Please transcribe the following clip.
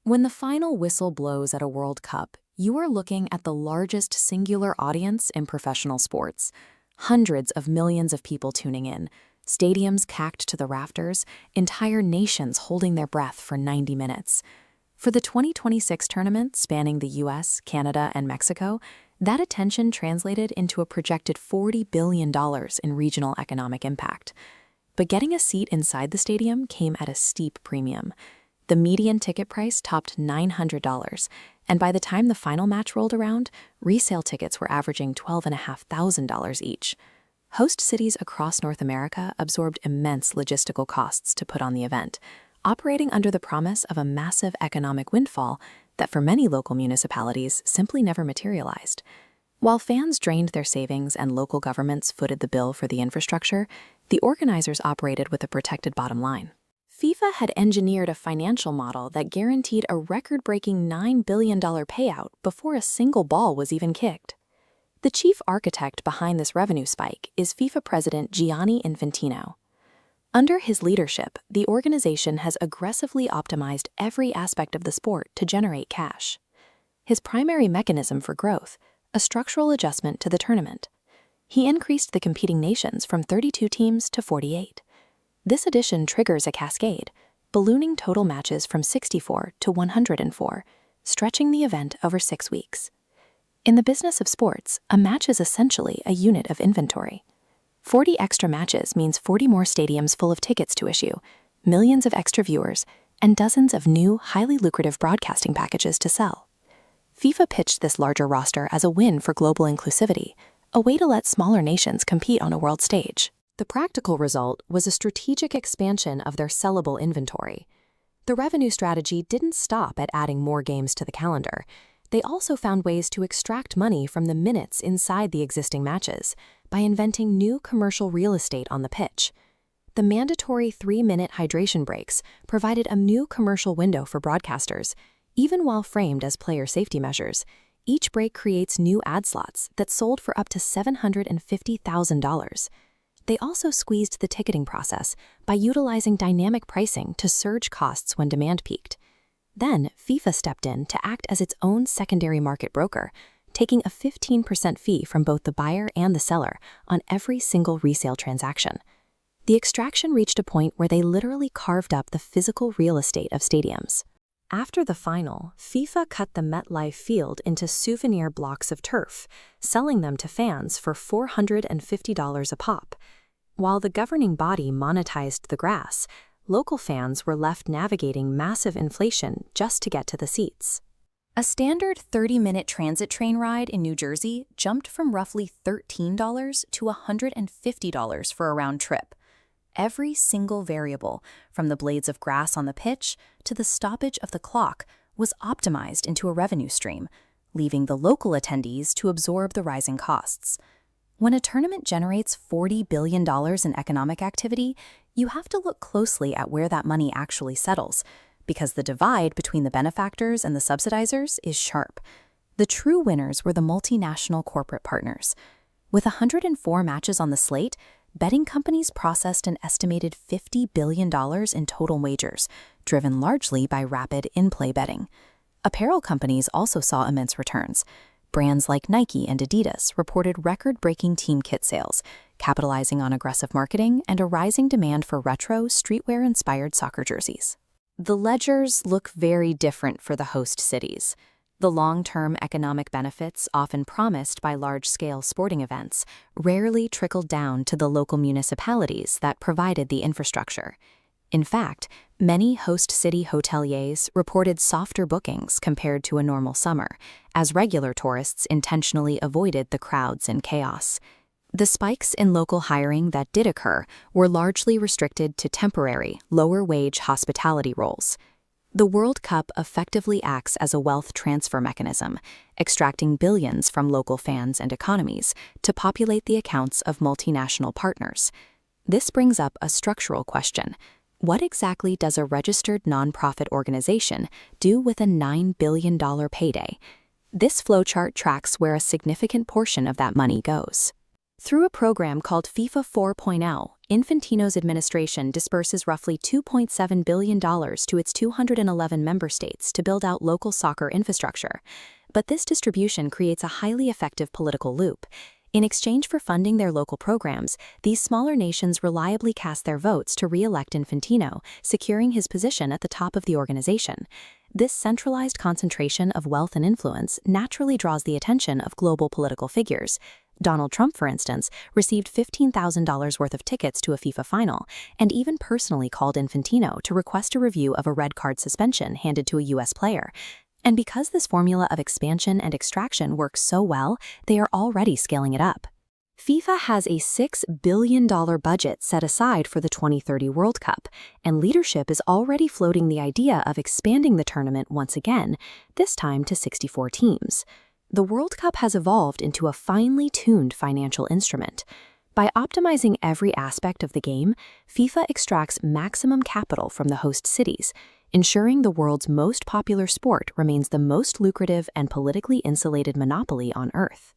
When the final whistle blows at a World Cup, you are looking at the largest singular audience in professional sports. Hundreds of millions of people tuning in, stadiums packed to the rafters, entire nations holding their breath for 90 minutes. For the 2026 tournament spanning the US, Canada, and Mexico, that attention translated into a projected $40 billion in regional economic impact. But getting a seat inside the stadium came at a steep premium. The median ticket price topped $900, and by the time the final match rolled around, resale tickets were averaging $12,500 each. Host cities across North America absorbed immense logistical costs to put on the event, operating under the promise of a massive economic windfall that for many local municipalities simply never materialized. While fans drained their savings and local governments footed the bill for the infrastructure, the organizers operated with a protected bottom line. FIFA had engineered a financial model that guaranteed a record-breaking $9 billion payout before a single ball was even kicked. The chief architect behind this revenue spike is FIFA president Gianni Infantino. Under his leadership, the organization has aggressively optimized every aspect of the sport to generate cash. His primary mechanism for growth, a structural adjustment to the tournament. He increased the competing nations from 32 teams to 48. This addition triggers a cascade, ballooning total matches from 64 to 104, stretching the event over 6 weeks. In the business of sports, a match is essentially a unit of inventory. 40 extra matches means 40 more stadiums full of tickets to issue, millions of extra viewers, and dozens of new, highly lucrative broadcasting packages to sell. FIFA pitched this larger roster as a win for global inclusivity, a way to let smaller nations compete on a world stage. The practical result was a strategic expansion of their sellable inventory. The revenue strategy didn't stop at adding more games to the calendar. They also found ways to extract money from the minutes inside the existing matches by inventing new commercial real estate on the pitch. The mandatory 3-minute hydration breaks provided a new commercial window for broadcasters, even while framed as player safety measures. Each break creates new ad slots that sold for up to $750,000. They also squeezed the ticketing process by utilizing dynamic pricing to surge costs when demand peaked. Then, FIFA stepped in to act as its own secondary market broker, taking a 15% fee from both the buyer and the seller on every single resale transaction. The extraction reached a point where they literally carved up the physical real estate of stadiums. After the final, FIFA cut the MetLife field into souvenir blocks of turf, selling them to fans for $450 a pop. While the governing body monetized the grass, local fans were left navigating massive inflation just to get to the seats. A standard 30-minute transit train ride in New Jersey jumped from roughly $13 to $150 for a round trip. Every single variable, from the blades of grass on the pitch to the stoppage of the clock, was optimized into a revenue stream, leaving the local attendees to absorb the rising costs. When a tournament generates $40 billion in economic activity, you have to look closely at where that money actually settles, because the divide between the benefactors and the subsidizers is sharp. The true winners were the multinational corporate partners. With 104 matches on the slate, betting companies processed an estimated $50 billion in total wagers, driven largely by rapid in-play betting. Apparel companies also saw immense returns. Brands like Nike and Adidas reported record-breaking team kit sales, capitalizing on aggressive marketing and a rising demand for retro, streetwear-inspired soccer jerseys. The ledgers look very different for the host cities. The long-term economic benefits often promised by large-scale sporting events rarely trickled down to the local municipalities that provided the infrastructure. In fact, many host city hoteliers reported softer bookings compared to a normal summer, as regular tourists intentionally avoided the crowds and chaos. The spikes in local hiring that did occur were largely restricted to temporary, lower-wage hospitality roles. The World Cup effectively acts as a wealth transfer mechanism, extracting billions from local fans and economies to populate the accounts of multinational partners. This brings up a structural question. What exactly does a registered nonprofit organization do with a $9 billion payday? This flowchart tracks where a significant portion of that money goes. Through a program called FIFA 4.0, Infantino's administration disburses roughly $2.7 billion to its 211 member states to build out local soccer infrastructure. But this distribution creates a highly effective political loop. In exchange for funding their local programs, these smaller nations reliably cast their votes to re-elect Infantino, securing his position at the top of the organization. This centralized concentration of wealth and influence naturally draws the attention of global political figures. Donald Trump, for instance, received $15,000 worth of tickets to a FIFA final, and even personally called Infantino to request a review of a red card suspension handed to a U.S. player. And because this formula of expansion and extraction works so well, they are already scaling it up. FIFA has a $6 billion budget set aside for the 2030 World Cup, and leadership is already floating the idea of expanding the tournament once again, this time to 64 teams. The World Cup has evolved into a finely tuned financial instrument. By optimizing every aspect of the game, FIFA extracts maximum capital from the host cities, ensuring the world's most popular sport remains the most lucrative and politically insulated monopoly on Earth.